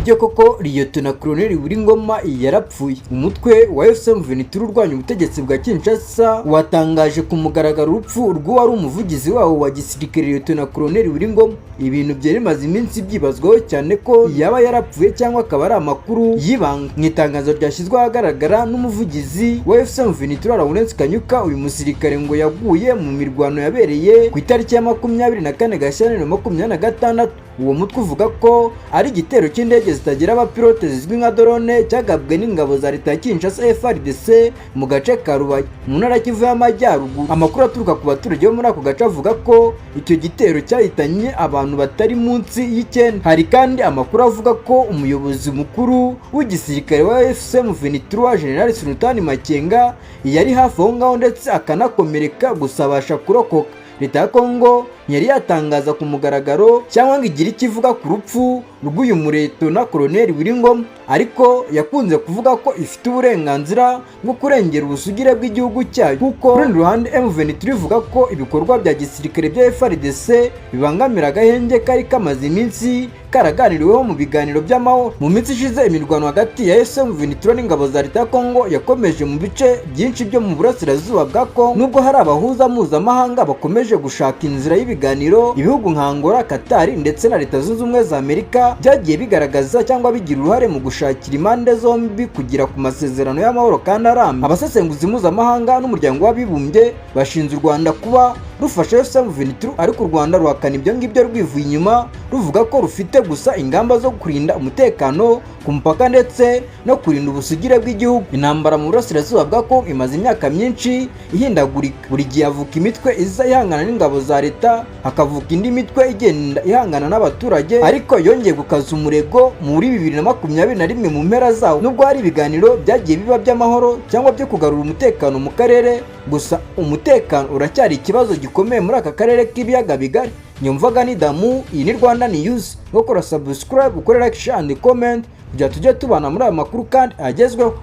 nibyo koko Liyetona Koloneli Wiringoma yarapfuye. Umutwe wa M23 urwanya ubutegetsi bwa Kinshasa watangaje ku mugaragaro urupfu rw'uwari umuvugizi wawo wa gisirikare Liyetona Koloneli Wiringoma. Ibintu byari bimaze iminsi byibazwaho cyane ko yaba yarapfuye cyangwa akaba ari amakuru y'ibanga. Mu itangazo ryashyizwe ahagaragara n'umuvugizi wa M23 Lawrence Kanyuka, uyu musirikare ngo yaguye mu mirwano yabereye ku itariki ya 24 Gashyantare 2026. Uwo mutwe uvuga ko ari igitero cy'indege zitagira abapilote zizwi nka drone cyagabwe n'ingabo za leta ya Kinshasa FARDC mu gace ka Rubaye mu ntara Kivu y'Amajyaruguru. Amakuru aturuka ku baturage bo muri ako gace avuga ko icyo gitero cyahitanye abantu batari munsi y'9. Hari kandi amakuru avuga ko umuyobozi mukuru w'igisirikare wa M23 General Sultan Makenga yari hafi aho ngaho ndetse akanakomereka, gusa abasha kurokoka. Leta ya Kongo yari yatangaza ku mugaragaro cyangwa ngo igira ikivuga ku rupfu rw'uyu Liyetona Koloneli Wiringoma, ariko yakunze kuvuga ko ifite uburenganzira bwo kurengera ubusugire bw'igihugu cyayo, kuko ku rundi ruhande M23 ivuga ko ibikorwa bya gisirikare bya FARDC bibangamira agahenge kari kamaze iminsi karaganiriweho mu biganiro by'amahoro. Mu minsi ishize imirwano hagati ya M23 n'ingabo za leta ya Kongo yakomeje mu bice byinshi byo mu burasirazuba bwa Kongo, nubwo hari abahuza mpuzamahanga bakomeje gushaka inzira y'ibiganiro. Ibihugu nka Angola, Qatar ndetse na Leta Zunze Ubumwe za Amerika byagiye bigaragaza cyangwa bigira uruhare mu gushakira impande zombi kugera ku masezerano y'amahoro kandi arambye. Abasesenguzi mpuzamahanga n'umuryango w'abibumbye bashinze u Rwanda kuba rufasha M23, ariko u Rwanda ruhakana ibyo ngibyo rwivuye inyuma, ruvuga ko rufite gusa ingamba zo kurinda umutekano ku mupaka ndetse no kurinda ubusugire bw'igihugu. Intambara mu burasirazuba bwa Kongo imaze imyaka myinshi ihindagurika. Buri gihe havuka imitwe iza ihangana n'ingabo za leta, hakavuka indi mitwe igenda ihangana n'abaturage, ariko yongeye gukaza umurego muri 2021 mu mpera zawo. Nubwo hari ibiganiro byagiye biba by'amahoro cyangwa byo kugarura umutekano mu karere, gusa umutekano uracyari ikibazo gikomeye muri aka karere k'ibiyaga bigari. Nyumvaga ni Damu, iyi ni Rwanda News. Gukora subscribe, ukore like, share and comment kugira tujye tubana muri aya makuru kandi agezweho.